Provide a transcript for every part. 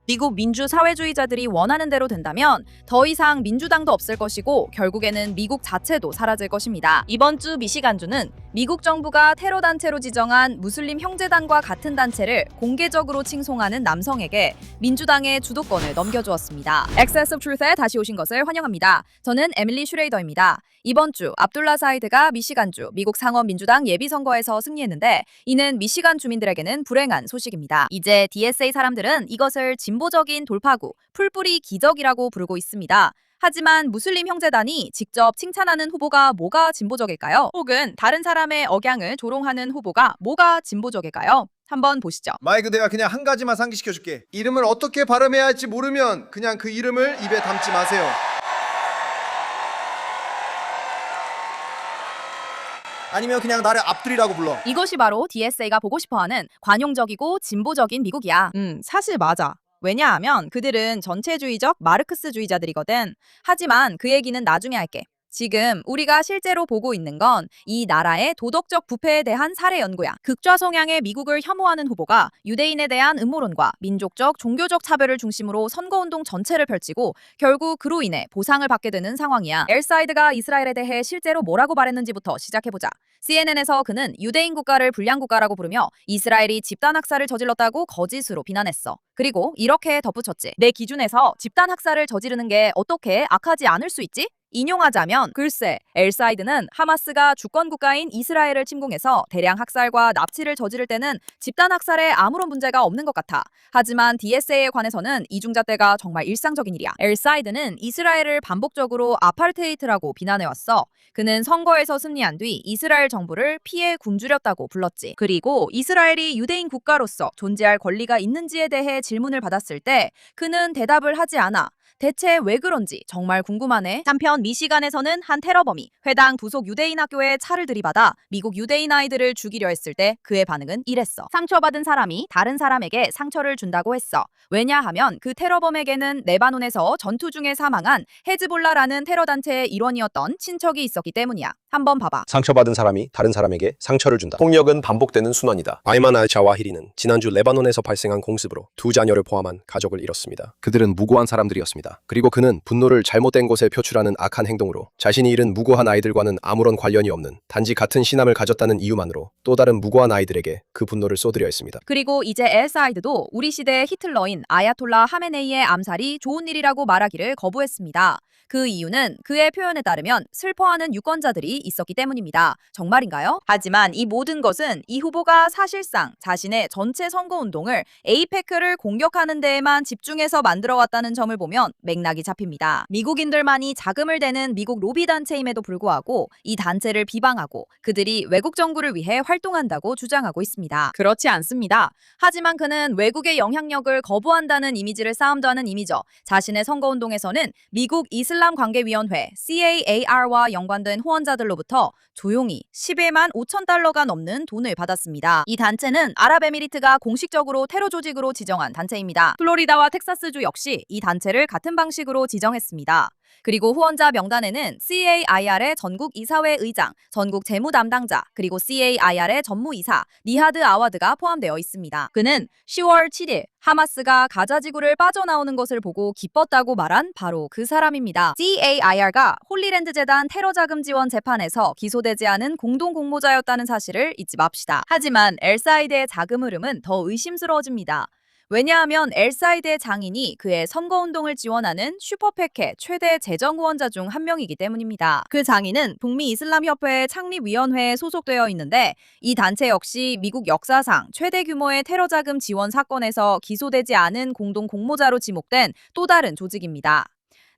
미국 민주사회주의자들이 원하는 대로 된다면 더 이상 민주당도 없을 것이고 결국에는 미국 자체도 사라질 것입니다. 이번 주 미시간주는 미국 정부가 테러 단체로 지정한 무슬림 형제단과 같은 단체를 공개적으로 칭송하는 남성에게 민주당의 주도권을 넘겨주었습니다. Access of Truth에 다시 오신 것을 환영합니다. 저는 에밀리 슈레이더입니다. 이번 주 압둘라 사이드가 미시간주 미국 상원 민주당 예비선거에서 승리했는데 이는 미시간 주민들에게는 불행한 소식입니다. 이제 DSA 사람들은 이것을 진보적인 돌파구, 풀뿌리 기적이라고 부르고 있습니다. 하지만 무슬림 형제단이 직접 칭찬하는 후보가 뭐가 진보적일까요? 혹은 다른 사람의 억양을 조롱하는 후보가 뭐가 진보적일까요? 한번 보시죠. 마이크, 내가 그냥 한 가지만 상기시켜줄게. 이름을 어떻게 발음해야 할지 모르면 그냥 그 이름을 입에 담지 마세요. 아니면 그냥 나를 압둘이라고 불러. 이것이 바로 DSA가 보고 싶어하는 관용적이고 진보적인 미국이야. 사실 맞아. 왜냐하면 그들은 전체주의적 마르크스주의자들이거든. 하지만 그 얘기는 나중에 할게. 지금 우리가 실제로 보고 있는 건 이 나라의 도덕적 부패에 대한 사례 연구야. 극좌 성향의 미국을 혐오하는 후보가 유대인에 대한 음모론과 민족적, 종교적 차별을 중심으로 선거운동 전체를 펼치고 결국 그로 인해 보상을 받게 되는 상황이야. 엘사이드가 이스라엘에 대해 실제로 뭐라고 말했는지부터 시작해보자. CNN에서 그는 유대인 국가를 불량 국가라고 부르며 이스라엘이 집단 학살을 저질렀다고 거짓으로 비난했어. 그리고 이렇게 덧붙였지. 내 기준에서 집단 학살을 저지르는 게 어떻게 악하지 않을 수 있지? 인용하자면 글쎄, 엘사이드는 하마스가 주권국가인 이스라엘을 침공해서 대량 학살과 납치를 저지를 때는 집단 학살에 아무런 문제가 없는 것 같아. 하지만 DSA에 관해서는 이중잣대가 정말 일상적인 일이야. 엘사이드는 이스라엘을 반복적으로 아파르테이트라고 비난해왔어. 그는 선거에서 승리한 뒤 이스라엘 정부를 피해 굶주렸다고 불렀지. 그리고 이스라엘이 유대인 국가로서 존재할 권리가 있는지에 대해 질문을 받았을 때 그는 대답을 하지 않아. 대체 왜 그런지 정말 궁금하네. 한편 미시간에서는 한 테러범이 회당 부속 유대인 학교에 차를 들이받아 미국 유대인 아이들을 죽이려 했을 때 그의 반응은 이랬어. 상처받은 사람이 다른 사람에게 상처를 준다고 했어. 왜냐하면 그 테러범에게는 레바논에서 전투 중에 사망한 헤즈볼라라는 테러단체의 일원이었던 친척이 있었기 때문이야. 한번 봐봐. 상처받은 사람이 다른 사람에게 상처를 준다. 폭력은 반복되는 순환이다. 아이만 알-자와히리는 지난주 레바논에서 발생한 공습으로 두 자녀를 포함한 가족을 잃었습니다. 그들은 무고한 사람들이었습니다. 그리고 그는 분노를 잘못된 곳에 표출하는 악한 행동으로 자신이 잃은 무고한 아이들과는 아무런 관련이 없는 단지 같은 신함을 가졌다는 이유만으로 또 다른 무고한 아이들에게 그 분노를 쏟으려 했습니다. 그리고 이제 엘사이드도 우리 시대의 히틀러인 아야톨라 하메네이의 암살이 좋은 일이라고 말하기를 거부했습니다. 그 이유는 그의 표현에 따르면 슬퍼하는 유권자들이 있었기 때문입니다. 정말인가요? 하지만 이 모든 것은 이 후보가 사실상 자신의 전체 선거운동을 에이페크를 공격하는 데에만 집중해서 만들어왔다는 점을 보면 맥락이 잡힙니다. 미국인들만이 자금을 대는 미국 로비 단체임에도 불구하고 이 단체를 비방하고 그들이 외국 정부를 위해 활동한다고 주장하고 있습니다. 그렇지 않습니다. 하지만 그는 외국의 영향력을 거부한다는 이미지를 쌓음도하는 이미죠. 자신의 선거운동에서는 미국 이슬람관계위원회 CAAR와 연관된 후원자들로부터 조용히 11만 5천 달러가 넘는 돈을 받았습니다. 이 단체는 아랍에미리트가 공식적으로 테러 조직으로 지정한 단체입니다. 플로리다와 텍사스주 역시 이 단체를 같은 방식으로 지정했습니다. 그리고 후원자 명단에는 CAIR의 전국 이사회 의장, 전국 재무 담당자, 그리고 CAIR의 전무이사 니하드 아와드가 포함되어 있습니다. 그는 10월 7일 하마스가 가자지구를 빠져나오는 것을 보고 기뻤다고 말한 바로 그 사람입니다. CAIR가 홀리랜드 재단 테러 자금 지원 재판에서 기소되지 않은 공동 공모자였다는 사실을 잊지 맙시다. 하지만 엘사이드의 자금 흐름은 더 의심스러워집니다. 왜냐하면 엘사이드의 장인이 그의 선거운동을 지원하는 슈퍼팩의 최대 재정 후원자 중 한 명이기 때문입니다. 그 장인은 북미 이슬람협회 창립위원회에 소속되어 있는데 이 단체 역시 미국 역사상 최대 규모의 테러 자금 지원 사건에서 기소되지 않은 공동 공모자로 지목된 또 다른 조직입니다.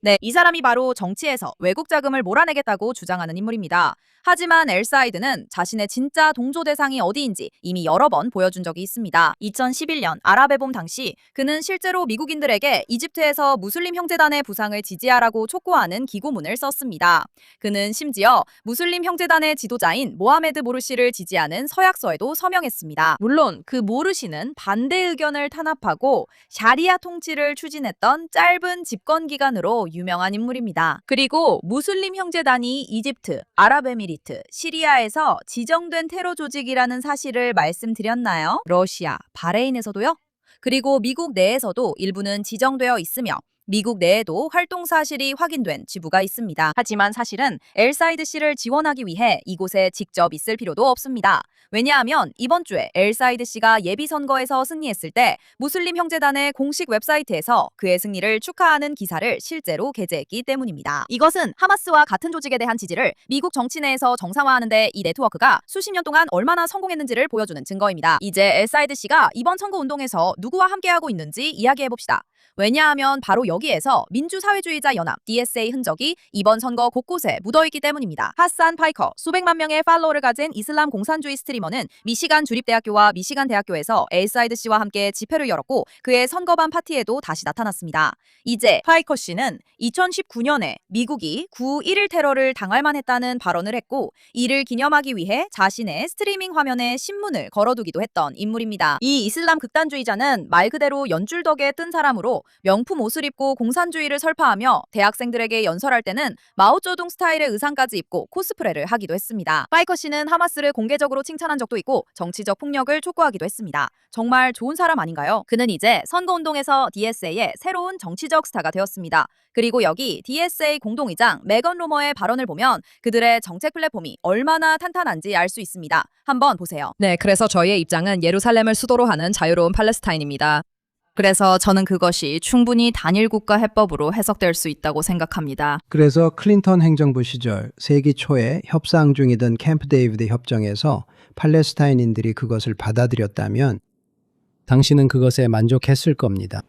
네, 이 사람이 바로 정치에서 외국 자금을 몰아내겠다고 주장하는 인물입니다. 하지만 엘사이드는 자신의 진짜 동조 대상이 어디인지 이미 여러 번 보여준 적이 있습니다. 2011년 아랍의 봄 당시 그는 실제로 미국인들에게 이집트에서 무슬림 형제단의 부상을 지지하라고 촉구하는 기고문을 썼습니다. 그는 심지어 무슬림 형제단의 지도자인 모하메드 모르시를 지지하는 서약서에도 서명했습니다. 물론 그 모르시는 반대 의견을 탄압하고 샤리아 통치를 추진했던 짧은 집권 기간으로 유명한 인물입니다. 그리고 무슬림 형제단이 이집트, 아랍에미리트, 시리아에서 지정된 테러 조직이라는 사실을 말씀드렸나요? 러시아, 바레인에서도요? 그리고 미국 내에서도 일부는 지정되어 있으며 미국 내에도 활동 사실이 확인된 지부가 있습니다. 하지만 사실은 엘사이드 씨를 지원하기 위해 이곳에 직접 있을 필요도 없습니다. 왜냐하면 이번 주에 엘사이드 씨가 예비선거에서 승리했을 때 무슬림 형제단의 공식 웹사이트에서 그의 승리를 축하하는 기사를 실제로 게재했기 때문입니다. 이것은 하마스와 같은 조직에 대한 지지를 미국 정치 내에서 정상화하는데 이 네트워크가 수십 년 동안 얼마나 성공했는지를 보여주는 증거입니다. 이제 엘사이드 씨가 이번 선거 운동에서 누구와 함께하고 있는지 이야기해봅시다. 왜냐하면 바로 여기에서 민주사회주의자 연합 DSA 흔적이 이번 선거 곳곳에 묻어있기 때문입니다. 하산 파이커, 수백만 명의 팔로워를 가진 이슬람 공산주의 스트리머는 미시간 주립대학교와 미시간 대학교에서 엘사이드 씨와 함께 집회를 열었고 그의 선거반 파티에도 다시 나타났습니다. 이제 파이커 씨는 2019년에 미국이 9.11 테러를 당할 만했다는 발언을 했고 이를 기념하기 위해 자신의 스트리밍 화면에 신문을 걸어두기도 했던 인물입니다. 이 이슬람 극단주의자는 말 그대로 연줄 덕에 뜬 사람으로 명품 옷을 입고 공산주의를 설파하며 대학생들에게 연설할 때는 마오쩌둥 스타일의 의상까지 입고 코스프레를 하기도 했습니다. 파이커 씨는 하마스를 공개적으로 칭찬한 적도 있고 정치적 폭력을 촉구하기도 했습니다. 정말 좋은 사람 아닌가요? 그는 이제 선거운동에서 DSA의 새로운 정치적 스타가 되었습니다. 그리고 여기 DSA 공동의장 메건 로머의 발언을 보면 그들의 정책 플랫폼이 얼마나 탄탄한지 알 수 있습니다. 한번 보세요. 네, 그래서 저희의 입장은 예루살렘을 수도로 하는 자유로운 팔레스타인입니다. 그래서 저는 그것이 충분히 단일 국가 해법으로 해석될 수 있다고 생각합니다. 그래서 클린턴 행정부 시절 세기 초에 협상 중이던 캠프 데이비드 협정에서 팔레스타인인들이 그것을 받아들였다면 당신은 그것에 만족했을 겁니다.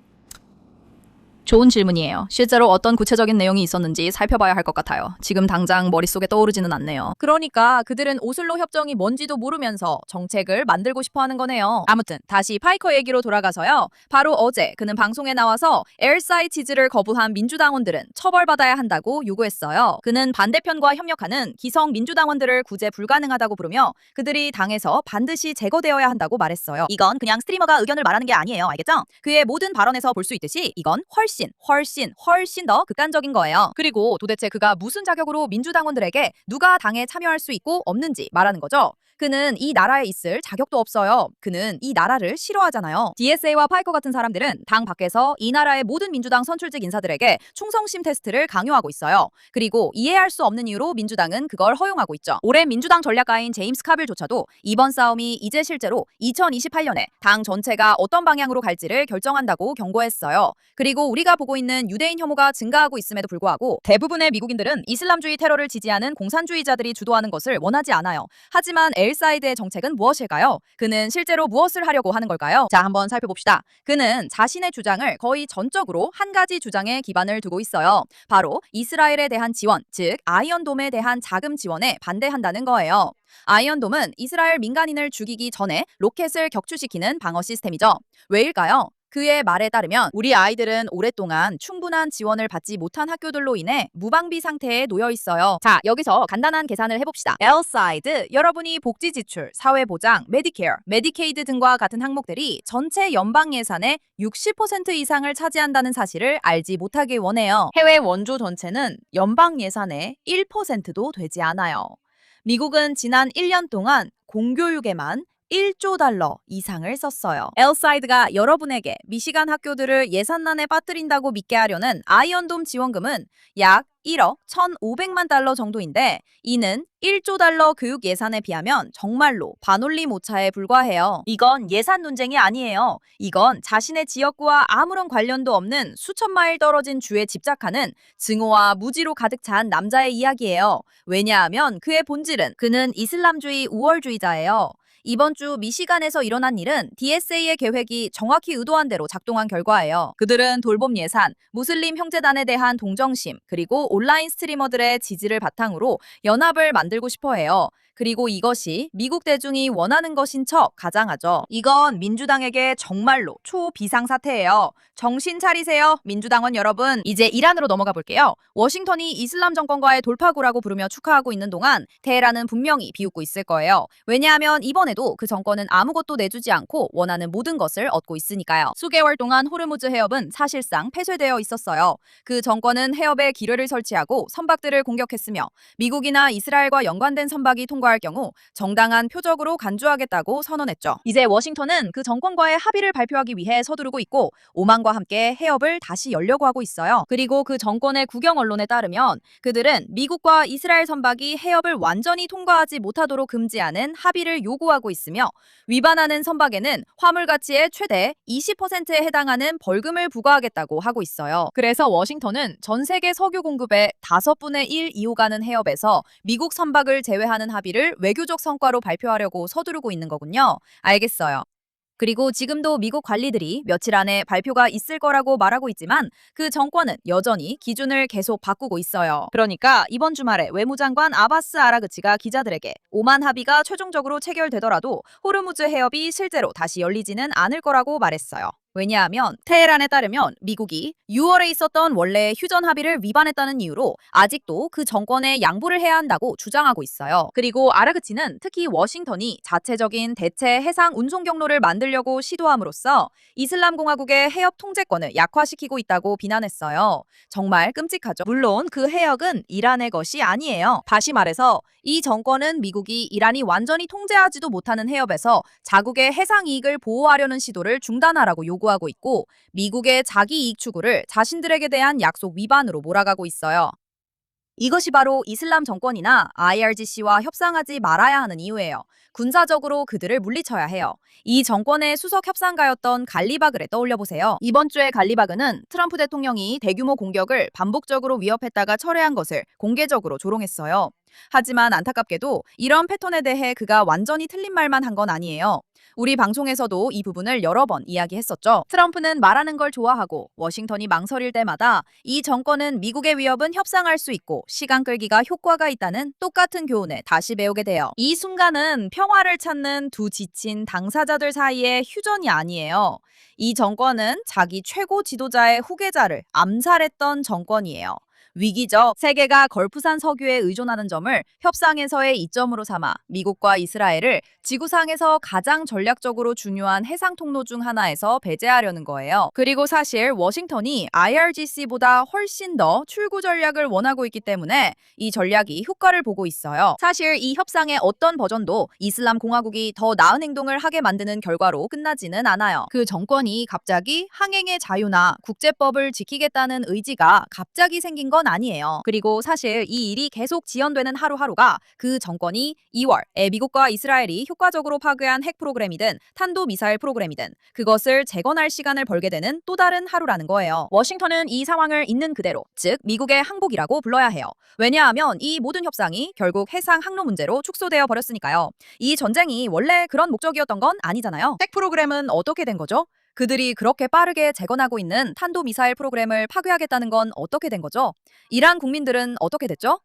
좋은 질문이에요. 실제로 어떤 구체적인 내용이 있었는지 살펴봐야 할 것 같아요. 지금 당장 머릿속에 떠오르지는 않네요. 그러니까 그들은 오슬로 협정이 뭔지도 모르면서 정책을 만들고 싶어 하는 거네요. 아무튼 다시 파이커 얘기로 돌아가서요. 바로 어제 그는 방송에 나와서 엘사이 지지를 거부한 민주당원들은 처벌받아야 한다고 요구했어요. 그는 반대편과 협력하는 기성 민주당원들을 구제 불가능하다고 부르며 그들이 당에서 반드시 제거되어야 한다고 말했어요. 이건 그냥 스트리머가 의견을 말하는 게 아니에요. 알겠죠? 그의 모든 발언에서 볼 수 있듯이 이건 훨씬 더 극단적인 거예요. 그리고 도대체 그가 무슨 자격으로 민주당원들에게 누가 당에 참여할 수 있고 없는지 말하는 거죠. 그는 이 나라에 있을 자격도 없어요. 그는 이 나라를 싫어하잖아요. DSA와 파이커 같은 사람들은 당 밖에서 이 나라의 모든 민주당 선출직 인사들에게 충성심 테스트를 강요하고 있어요. 그리고 이해할 수 없는 이유로 민주당은 그걸 허용하고 있죠. 올해 민주당 전략가인 제임스 카빌조차도 이번 싸움이 이제 실제로 2028년에 당 전체가 어떤 방향으로 갈지를 결정한다고 경고했어요. 그리고 우리가 보고 있는 유대인 혐오가 증가하고 있음에도 불구하고 대부분의 미국인들은 이슬람주의 테러를 지지하는 공산주의자들이 주도하는 것을 원하지 않아요. 하지만 엘사이드의 정책은 무엇일까요? 그는 실제로 무엇을 하려고 하는 걸까요? 자, 한번 살펴봅시다. 그는 자신의 주장을 거의 전적으로 한 가지 주장에 기반을 두고 있어요. 바로 이스라엘에 대한 지원, 즉 아이언돔에 대한 자금 지원에 반대한다는 거예요. 아이언돔은 이스라엘 민간인을 죽이기 전에 로켓을 격추시키는 방어 시스템이죠. 왜일까요? 그의 말에 따르면 우리 아이들은 오랫동안 충분한 지원을 받지 못한 학교들로 인해 무방비 상태에 놓여 있어요. 자, 여기서 간단한 계산을 해봅시다. 엘사이드, 여러분이 복지 지출, 사회보장, 메디케어, 메디케이드 등과 같은 항목들이 전체 연방 예산의 60% 이상을 차지한다는 사실을 알지 못하길 원해요. 해외 원조 전체는 연방 예산의 1%도 되지 않아요. 미국은 지난 1년 동안 공교육에만 1조 달러 이상을 썼어요. 엘사이드가 여러분에게 미시간 학교들을 예산난에 빠뜨린다고 믿게 하려는 아이언돔 지원금은 약 1억 1,500만 달러 정도인데 이는 1조 달러 교육 예산에 비하면 정말로 반올림 오차에 불과해요. 이건 예산 논쟁이 아니에요. 이건 자신의 지역구와 아무런 관련도 없는 수천 마일 떨어진 주에 집착하는 증오와 무지로 가득 찬 남자의 이야기예요. 왜냐하면 그의 본질은 그는 이슬람주의 우월주의자예요. 이번 주 미시간에서 일어난 일은 DSA의 계획이 정확히 의도한 대로 작동한 결과예요. 그들은 돌봄 예산, 무슬림 형제단에 대한 동정심, 그리고 온라인 스트리머들의 지지를 바탕으로 연합을 만들고 싶어 해요. 그리고 이것이 미국 대중이 원하는 것인 척 가장하죠. 이건 민주당에게 정말로 초비상사태예요. 정신 차리세요, 민주당원 여러분. 이제 이란으로 넘어가 볼게요. 워싱턴이 이슬람 정권과의 돌파구라고 부르며 축하하고 있는 동안 테헤란은 분명히 비웃고 있을 거예요. 왜냐하면 이번에도 그 정권은 아무것도 내주지 않고 원하는 모든 것을 얻고 있으니까요. 수개월 동안 호르무즈 해협은 사실상 폐쇄되어 있었어요. 그 정권은 해협에 기뢰를 설치하고 선박들을 공격했으며 미국이나 이스라엘과 연관된 선박이 통과 통과할 경우 정당한 표적으로 간주하겠다고 선언했죠. 이제 워싱턴은 그 정권과의 합의를 발표하기 위해 서두르고 있고 오만과 함께 해협을 다시 열려고 하고 있어요. 그리고 그 정권의 국영 언론에 따르면 그들은 미국과 이스라엘 선박이 해협을 완전히 통과하지 못하도록 금지하는 합의를 요구하고 있으며 위반하는 선박에는 화물 가치의 최대 20%에 해당하는 벌금을 부과하겠다고 하고 있어요. 그래서 워싱턴은 전 세계 석유 공급의 5분의 1 이호가는 해협에서 미국 선박을 제외하는 합의를 외교적 성과로 발표하려고 서두르고 있는 거군요. 알겠어요. 그리고 지금도 미국 관리들이 며칠 안에 발표가 있을 거라고 말하고 있지만 그 정권은 여전히 기준을 계속 바꾸고 있어요. 그러니까 이번 주말에 외무장관 아바스 아라그치가 기자들에게 오만 합의가 최종적으로 체결되더라도 호르무즈 해협이 실제로 다시 열리지는 않을 거라고 말했어요. 왜냐하면 테헤란에 따르면 미국이 6월에 있었던 원래의 휴전 합의를 위반했다는 이유로 아직도 그 정권에 양보를 해야 한다고 주장하고 있어요. 그리고 아라그치는 특히 워싱턴이 자체적인 대체 해상 운송 경로를 만들려고 시도함으로써 이슬람 공화국의 해협 통제권을 약화시키고 있다고 비난했어요. 정말 끔찍하죠. 물론 그 해역은 이란의 것이 아니에요. 다시 말해서 이 정권은 미국이 이란이 완전히 통제하지도 못하는 해협에서 자국의 해상 이익을 보호하려는 시도를 중단하라고 요구하고 있고 미국의 자기 이익 추구를 자신들에게 대한 약속 위반으로 몰아가고 있어요. 이것이 바로 이슬람 정권이나 IRGC와 협상하지 말아야 하는 이유예요. 군사적으로 그들을 물리쳐야 해요. 이 정권의 수석 협상가였던 갈리바그를 떠올려 보세요. 이번 주에 갈리바그는 트럼프 대통령이 대규모 공격을 반복적으로 위협했다가 철회한 것을 공개적으로 조롱했어요. 하지만 안타깝게도 이런 패턴에 대해 그가 완전히 틀린 말만 한 건 아니에요. 우리 방송에서도 이 부분을 여러 번 이야기했었죠. 트럼프는 말하는 걸 좋아하고 워싱턴이 망설일 때마다 이 정권은 미국의 위협은 협상할 수 있고 시간 끌기가 효과가 있다는 똑같은 교훈을 다시 배우게 돼요. 이 순간은 평화를 찾는 두 지친 당사자들 사이의 휴전이 아니에요. 이 정권은 자기 최고 지도자의 후계자를 암살했던 정권이에요. 위기죠. 세계가 걸프산 석유에 의존하는 점을 협상에서의 이점으로 삼아 미국과 이스라엘을 지구상에서 가장 전략적으로 중요한 해상 통로 중 하나에서 배제하려는 거예요. 그리고 사실 워싱턴이 IRGC보다 훨씬 더 출구 전략을 원하고 있기 때문에 이 전략이 효과를 보고 있어요. 사실 이 협상의 어떤 버전도 이슬람 공화국이 더 나은 행동을 하게 만드는 결과로 끝나지는 않아요. 그 정권이 갑자기 항행의 자유나 국제법을 지키겠다는 의지가 갑자기 생긴 건 아니에요. 그리고 사실 이 일이 계속 지연되는 하루하루가 그 정권이 2월에 미국과 이스라엘이 효과적으로 파괴한 핵 프로그램이든 탄도미사일 프로그램이든 그것을 재건할 시간을 벌게 되는 또 다른 하루라는 거예요. 워싱턴은 이 상황을 있는 그대로, 즉 미국의 항복이라고 불러야 해요. 왜냐하면 이 모든 협상이 결국 해상 항로 문제로 축소되어 버렸으니까요. 이 전쟁이 원래 그런 목적이었던 건 아니잖아요. 핵 프로그램은 어떻게 된 거죠? 그들이 그렇게 빠르게 재건하고 있는 탄도미사일 프로그램을 파괴하겠다는 건 어떻게 된 거죠? 이란 국민들은 어떻게 됐죠?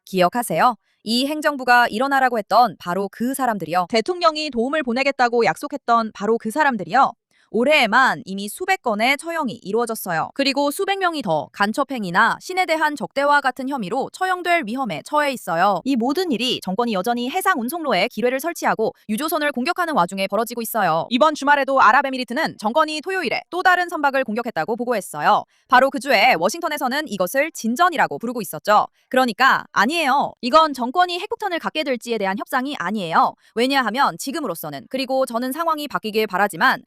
기억하세요. 이 행정부가 일어나라고 했던 바로 그 사람들이요. 대통령이 도움을 보내겠다고 약속했던 바로 그 사람들이요. 올해에만 이미 수백 건의 처형이 이루어졌어요. 그리고 수백 명이 더 간첩행위나 신에 대한 적대와 같은 혐의로 처형될 위험에 처해 있어요. 이 모든 일이 정권이 여전히 해상 운송로에 기뢰를 설치하고 유조선을 공격하는 와중에 벌어지고 있어요. 이번 주말에도 아랍에미리트는 정권이 토요일에 또 다른 선박을 공격했다고 보고했어요. 바로 그 주에 워싱턴에서는 이것을 진전이라고 부르고 있었죠. 그러니까 아니에요. 이건 정권이 핵폭탄을 갖게 될지에 대한 협상이 아니에요. 왜냐하면 지금으로서는, 그리고 저는 상황이 바뀌길 바라지만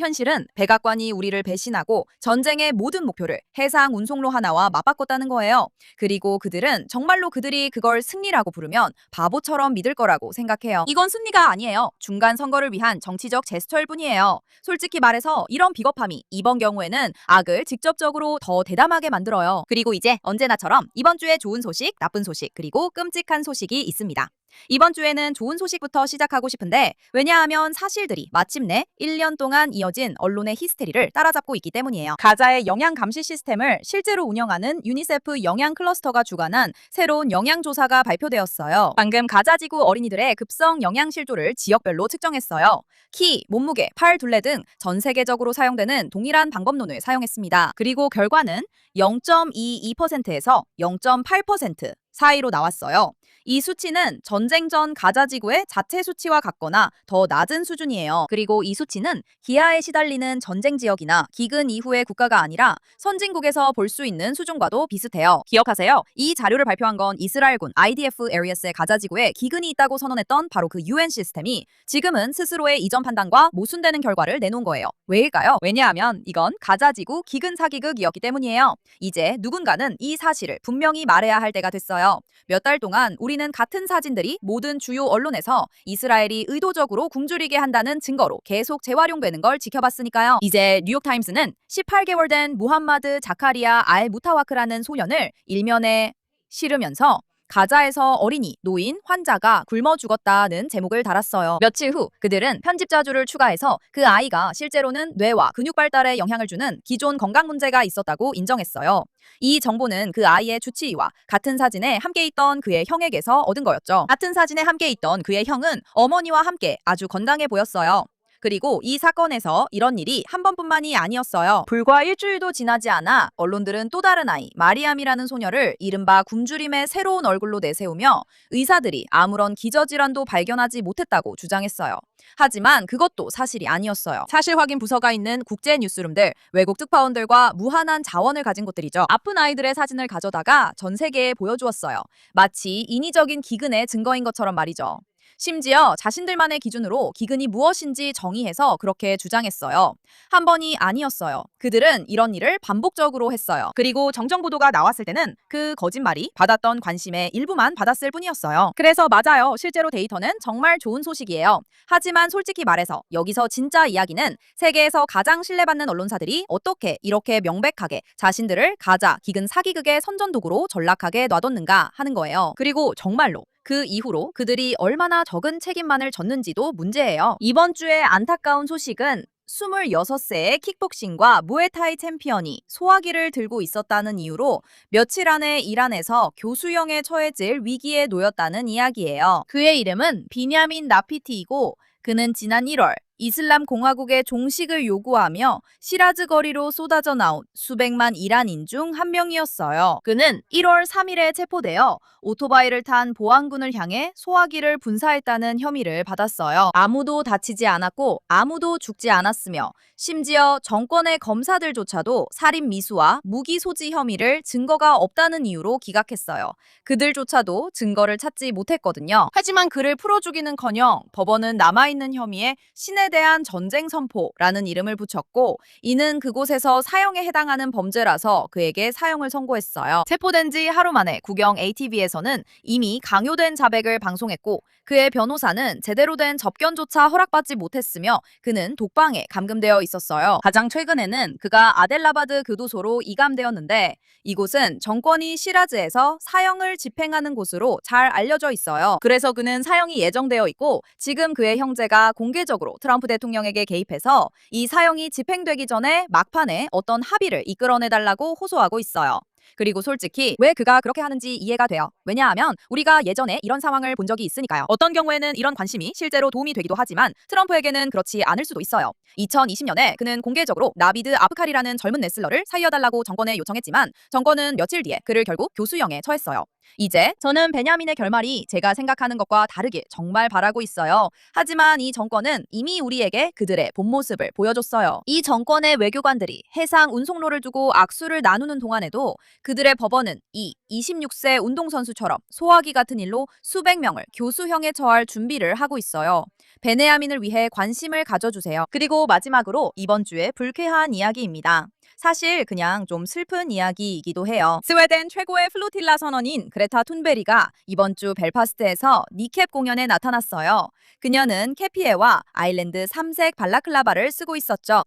현실은 백악관이 우리를 배신하고 전쟁의 모든 목표를 해상 운송로 하나와 맞바꿨다는 거예요. 그리고 그들은 정말로 그들이 그걸 승리라고 부르면 바보처럼 믿을 거라고 생각해요. 이건 승리가 아니에요. 중간 선거를 위한 정치적 제스처일 뿐이에요. 솔직히 말해서 이런 비겁함이 이번 경우에는 악을 직접적으로 더 대담하게 만들어요. 그리고 이제 언제나처럼 이번 주에 좋은 소식, 나쁜 소식, 그리고 끔찍한 소식이 있습니다. 이번 주에는 좋은 소식부터 시작하고 싶은데 왜냐하면 사실들이 마침내 1년 동안 이어진 언론의 히스테리를 따라잡고 있기 때문이에요. 가자의 영양 감시 시스템을 실제로 운영하는 유니세프 영양 클러스터가 주관한 새로운 영양 조사가 발표되었어요. 방금 가자 지구 어린이들의 급성 영양 실조를 지역별로 측정했어요. 키, 몸무게, 팔 둘레 등 전 세계적으로 사용되는 동일한 방법론을 사용했습니다. 그리고 결과는 0.22%에서 0.8% 사이로 나왔어요. 이 수치는 전쟁 전 가자 지구의 자체 수치와 같거나 더 낮은 수준이에요. 그리고 이 수치는 기아에 시달리는 전쟁 지역이나 기근 이후의 국가가 아니라 선진국에서 볼 수 있는 수준과도 비슷해요. 기억하세요. 이 자료를 발표한 건 이스라엘군 IDF 에리어스의 가자 지구에 기근이 있다고 선언했던 바로 그 UN 시스템이 지금은 스스로의 이전 판단과 모순되는 결과를 내놓은 거예요. 왜일까요? 왜냐하면 이건 가자 지구 기근 사기극이었기 때문이에요. 이제 누군가는 이 사실을 분명히 말해야 할 때가 됐어요. 몇 달 동안 우리는 같은 사진들이 모든 주요 언론에서 이스라엘이 의도적으로 굶주리게 한다는 증거로 계속 재활용되는 걸 지켜봤으니까요. 이제 뉴욕타임스는 18개월 된 무함마드 자카리아 알 무타와크라는 소년을 일면에 실으면서 가자에서 어린이, 노인, 환자가 굶어 죽었다는 제목을 달았어요. 며칠 후 그들은 편집자주를 추가해서 그 아이가 실제로는 뇌와 근육 발달에 영향을 주는 기존 건강 문제가 있었다고 인정했어요. 이 정보는 그 아이의 주치의와 같은 사진에 함께 있던 그의 형에게서 얻은 거였죠. 같은 사진에 함께 있던 그의 형은 어머니와 함께 아주 건강해 보였어요. 그리고 이 사건에서 이런 일이 한 번뿐만이 아니었어요. 불과 일주일도 지나지 않아 언론들은 또 다른 아이, 마리암이라는 소녀를 이른바 굶주림의 새로운 얼굴로 내세우며 의사들이 아무런 기저질환도 발견하지 못했다고 주장했어요. 하지만 그것도 사실이 아니었어요. 사실 확인 부서가 있는 국제 뉴스룸들, 외국 특파원들과 무한한 자원을 가진 곳들이죠. 아픈 아이들의 사진을 가져다가 전 세계에 보여주었어요. 마치 인위적인 기근의 증거인 것처럼 말이죠. 심지어 자신들만의 기준으로 기근이 무엇인지 정의해서 그렇게 주장했어요. 한 번이 아니었어요. 그들은 이런 일을 반복적으로 했어요. 그리고 정정 보도가 나왔을 때는 그 거짓말이 받았던 관심의 일부만 받았을 뿐이었어요. 그래서 맞아요. 실제로 데이터는 정말 좋은 소식이에요. 하지만 솔직히 말해서 여기서 진짜 이야기는 세계에서 가장 신뢰받는 언론사들이 어떻게 이렇게 명백하게 자신들을 가자 기근 사기극의 선전도구로 전락하게 놔뒀는가 하는 거예요. 그리고 정말로 그 이후로 그들이 얼마나 적은 책임만을 졌는지도 문제예요. 이번 주의 안타까운 소식은 26세의 킥복싱과 무에타이 챔피언이 소화기를 들고 있었다는 이유로 며칠 안에 이란에서 교수형에 처해질 위기에 놓였다는 이야기예요. 그의 이름은 비냐민 나피티이고 그는 지난 1월 이슬람 공화국의 종식을 요구하며 시라즈 거리로 쏟아져 나온 수백만 이란인 중 한 명이었어요. 그는 1월 3일에 체포되어 오토바이를 탄 보안군을 향해 소화기를 분사했다는 혐의를 받았어요. 아무도 다치지 않았고 아무도 죽지 않았으며 심지어 정권의 검사들조차도 살인 미수와 무기 소지 혐의를 증거가 없다는 이유로 기각했어요. 그들조차도 증거를 찾지 못했거든요. 하지만 그를 풀어주기는커녕 법원은 남아있는 혐의에 신에 대한 전쟁 선포라는 이름을 붙였고 이는 그곳에서 사형에 해당하는 범죄라서 그에게 사형을 선고했어요. 체포된 지 하루 만에 국영 ATV에서는 이미 강요된 자백을 방송했고 그의 변호사는 제대로 된 접견조차 허락받지 못했으며 그는 독방에 감금되어 있었어요. 가장 최근에는 그가 아델라바드 교도소로 이감되었는데 이곳은 정권이 시라즈에서 사형을 집행하는 곳으로 잘 알려져 있어요. 그래서 그는 사형이 예정되어 있고 지금 그의 형제가 공개적으로 트럼프 대통령에게 개입해서 이 사형이 집행되기 전에 막판에 어떤 합의를 이끌어내달라고 호소하고 있어요. 그리고 솔직히 왜 그가 그렇게 하는지 이해가 돼요. 왜냐하면 우리가 예전에 이런 상황을 본 적이 있으니까요. 어떤 경우에는 이런 관심이 실제로 도움이 되기도 하지만 트럼프에게는 그렇지 않을 수도 있어요. 2020년에 그는 공개적으로 나비드 아프칼이라는 젊은 레슬러를 살려달라고 정권에 요청했지만 정권은 며칠 뒤에 그를 결국 교수형에 처했어요. 이제 저는 베냐민의 결말이 제가 생각하는 것과 다르길 정말 바라고 있어요. 하지만 이 정권은 이미 우리에게 그들의 본 모습을 보여줬어요. 이 정권의 외교관들이 해상 운송로를 두고 악수를 나누는 동안에도 그들의 법원은 이 26세 운동선수처럼 소화기 같은 일로 수백 명을 교수형에 처할 준비를 하고 있어요. 베냐민을 위해 관심을 가져주세요. 그리고 마지막으로 이번 주의 불쾌한 이야기입니다. 사실 그냥 좀 슬픈 이야기이기도 해요. 스웨덴 최고의 플로틸라 선원인 그레타 툰베리가 이번 주 벨파스트에서 니캡 공연에 나타났어요. 그녀는 캐피에와 아일랜드 3색 발라클라바를 쓰고 있었죠.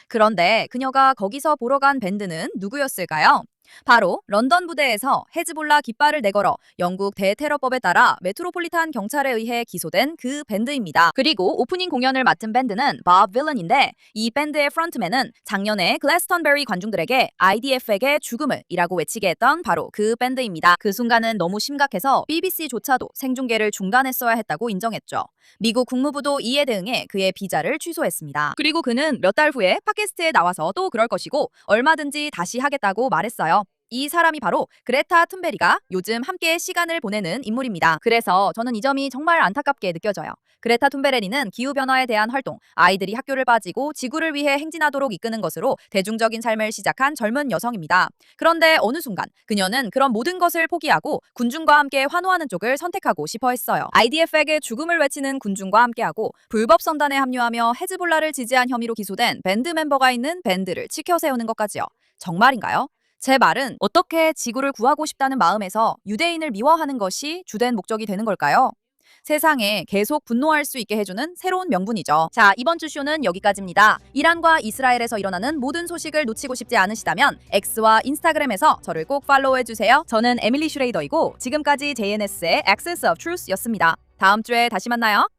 그런데 그녀가 거기서 보러 간 밴드는 누구였을까요? 바로 런던 부대에서 헤즈볼라 깃발을 내걸어 영국 대테러법에 따라 메트로폴리탄 경찰에 의해 기소된 그 밴드입니다. 그리고 오프닝 공연을 맡은 밴드는 밥 빌런인데 이 밴드의 프런트맨은 작년에 글래스턴베리 관중들에게 IDF에게 죽음을 이라고 외치게 했던 바로 그 밴드입니다. 그 순간은 너무 심각해서 BBC조차도 생중계를 중단했어야 했다고 인정했죠. 미국 국무부도 이에 대응해 그의 비자를 취소했습니다. 그리고 그는 몇 달 후에 팟캐스트에 나와서 또 그럴 것이고 얼마든지 다시 하겠다고 말했어요. 이 사람이 바로 그레타 툰베리가 요즘 함께 시간을 보내는 인물입니다. 그래서 저는 이 점이 정말 안타깝게 느껴져요. 그레타 툰베리는 기후변화에 대한 활동, 아이들이 학교를 빠지고 지구를 위해 행진하도록 이끄는 것으로 대중적인 삶을 시작한 젊은 여성입니다. 그런데 어느 순간 그녀는 그런 모든 것을 포기하고 군중과 함께 환호하는 쪽을 선택하고 싶어 했어요. IDF에게 죽음을 외치는 군중과 함께하고 불법 선단에 합류하며 헤즈볼라를 지지한 혐의로 기소된 밴드 멤버가 있는 밴드를 치켜 세우는 것까지요. 정말인가요? 제 말은 어떻게 지구를 구하고 싶다는 마음에서 유대인을 미워하는 것이 주된 목적이 되는 걸까요? 세상에 계속 분노할 수 있게 해주는 새로운 명분이죠. 자, 이번 주 쇼는 여기까지입니다. 이란과 이스라엘에서 일어나는 모든 소식을 놓치고 싶지 않으시다면 X와 인스타그램에서 저를 꼭 팔로우해주세요. 저는 에밀리 슈레이더이고 지금까지 JNS의 Axis of Truth였습니다. 다음 주에 다시 만나요.